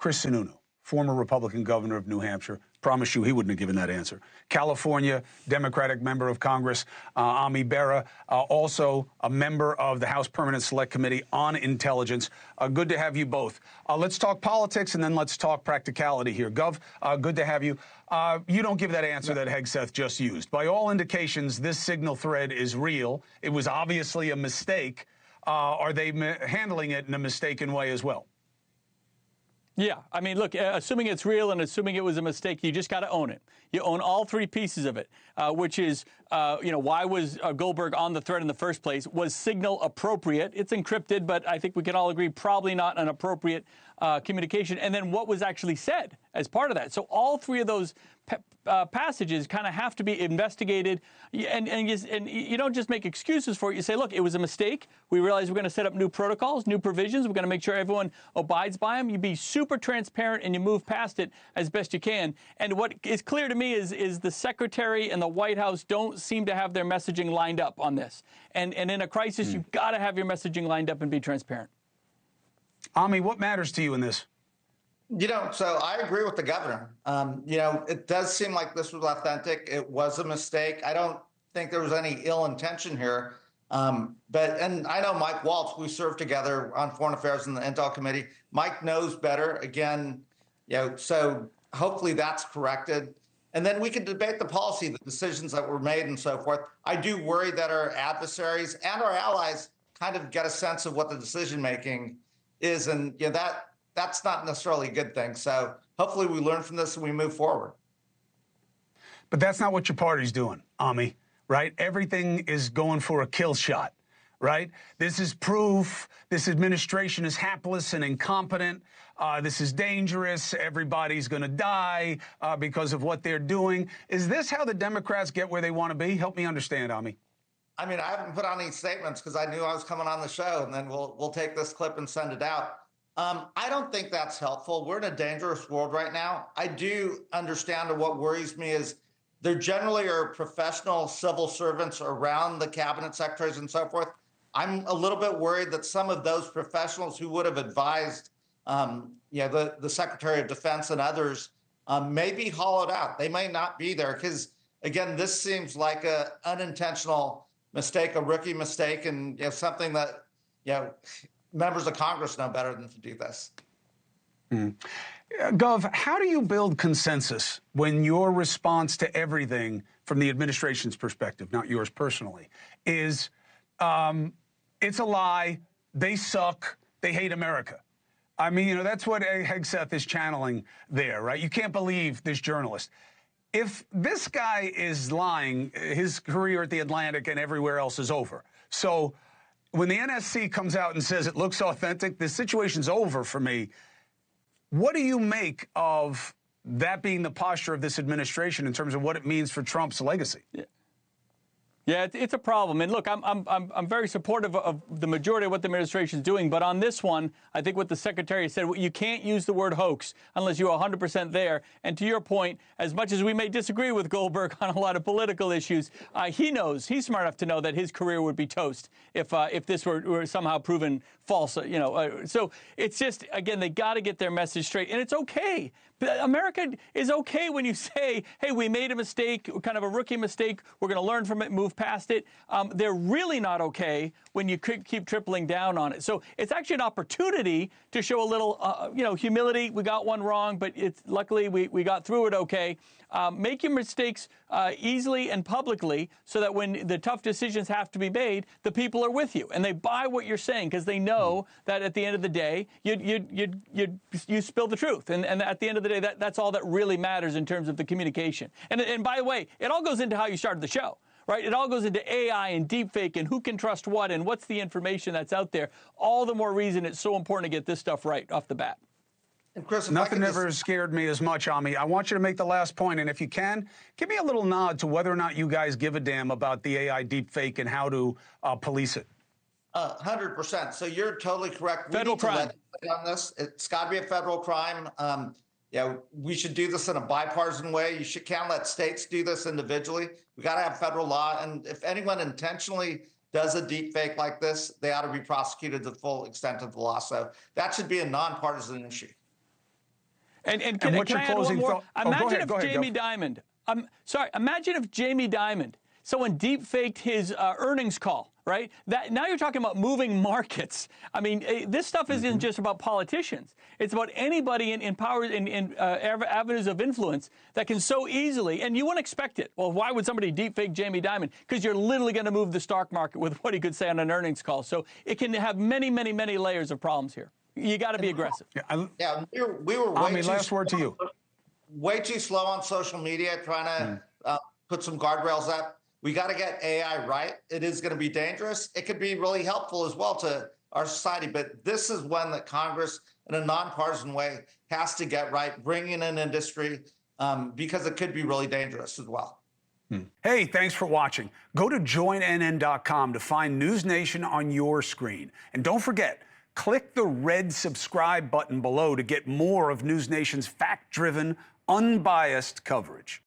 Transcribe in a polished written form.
Chris Sununu, former Republican governor of New Hampshire. Promise you he wouldn't have given that answer. California, Democratic member of Congress, Bera, also a member of the House Permanent Select Committee on Intelligence. Good to have you both. Let's talk politics, and then let's talk practicality here. Gov, good to have you. You don't give that answer that Hegseth just used. By all indications, this signal thread is real. It was obviously a mistake. Are they handling it in a mistaken way as well? Yeah, I mean, look, assuming it's real and assuming it was a mistake, you just got to own it. You own all three pieces of it, which is, why was Goldberg on the thread in the first place? Was signal appropriate? It's encrypted, but I think we can all agree probably not an appropriate communication. And then what was actually said as part of that. So all three of those passages kind of have to be investigated, and you don't just make excuses for it. You say, look, it was a mistake. We realize we're going to set up new protocols, new provisions. We're going to make sure everyone abides by them. You be super transparent and you move past it as best you can. And what is clear to me is the Secretary and the White House don't seem to have their messaging lined up on this. And in a crisis, you've got to have your messaging lined up and be transparent. What matters to you in this? So I agree with the governor. It does seem like this was authentic. It was a mistake. I don't think there was any ill intention here. And I know Mike Waltz, we served together on Foreign Affairs in the Intel Committee. Mike knows better. Again, so hopefully that's corrected. And then we can debate the policy, the decisions that were made and so forth. I do worry that our adversaries and our allies kind of get a sense of what the decision-making is. And that's not necessarily a good thing. So hopefully we learn from this and we move forward. But that's not what your party's doing, Ami, right? Everything is going for a kill shot, right? This is proof. This administration is hapless and incompetent. This is dangerous. Everybody's going to die because of what they're doing. Is this how the Democrats get where they want to be? Help me understand, Ami. I haven't put on any statements because I knew I was coming on the show, and then we'll take this clip and send it out. I don't think that's helpful. We're in a dangerous world right now. I do understand that what worries me is there generally are professional civil servants around the cabinet secretaries and so forth. I'm a little bit worried that some of those professionals who would have advised the Secretary of Defense and others may be hollowed out. They may not be there because, again, this seems like an unintentional mistake, a rookie mistake, and something that, members of Congress know better than to do this. Gov, how do you build consensus when your response to everything from the administration's perspective, not yours personally, is it's a lie, they suck, they hate America? That's what Hegseth is channeling there, right? You can't believe this journalist. If this guy is lying, his career at the Atlantic and everywhere else is over. So when the NSC comes out and says it looks authentic, the situation's over for me. What do you make of that being the posture of this administration in terms of what it means for Trump's legacy? Yeah, it's a problem. And look, I'm very supportive of the majority of what the administration is doing. But on this one, I think what the secretary said, you can't use the word hoax unless you're 100% there. And to your point, as much as we may disagree with Goldberg on a lot of political issues, he knows, he's smart enough to know that his career would be toast if this were somehow proven false. So it's just, again, they got to get their message straight. And it's okay. America is okay when you say, hey, we made a mistake, kind of a rookie mistake. We're going to learn from it, move past it. They're really not okay when you keep tripling down on it. So it's actually an opportunity to show a little, humility. We got one wrong, but luckily we got through it okay. Make your mistakes easily and publicly so that when the tough decisions have to be made, the people are with you and they buy what you're saying because they know that at the end of the day, you spill the truth. And at the end of the day, that's all that really matters in terms of the communication. And by the way, it all goes into how you started the show. Right? It all goes into AI and deepfake and who can trust what and what's the information that's out there. All the more reason it's so important to get this stuff right off the bat. And Chris, nothing ever scared me as much, Ami. I want you to make the last point, and if you can, give me a little nod to whether or not you guys give a damn about the AI deepfake and how to police it. 100%. So you're totally correct. Federal crime on this. It's got to be a federal crime. We should do this in a bipartisan way. You can't let states do this individually. We got to have federal law. And if anyone intentionally does a deep fake like this, they ought to be prosecuted to the full extent of the law. So that should be a nonpartisan issue. Can what's I your add one closing more? thought? Imagine Go ahead, Jamie Dimon. Imagine if Jamie Dimon, someone deep faked his earnings call, right? Now you're talking about moving markets. I mean, this stuff isn't just about politicians. It's about anybody in power, in avenues of influence that can so easily, and you wouldn't expect it. Well, why would somebody deep fake Jamie Dimon? Because you're literally going to move the stock market with what he could say on an earnings call. So it can have many, many, many layers of problems here. You got to be aggressive. Yeah, we were way last word to you. Way too slow on social media trying to put some guardrails up. We got to get AI right. It is going to be dangerous. It could be really helpful as well to our society. But this is one that Congress, in a nonpartisan way, has to get right, bring in an industry, because it could be really dangerous as well. Hey, thanks for watching. Go to joinnn.com to find NewsNation on your screen. And don't forget, click the red subscribe button below to get more of NewsNation's fact-driven, unbiased coverage.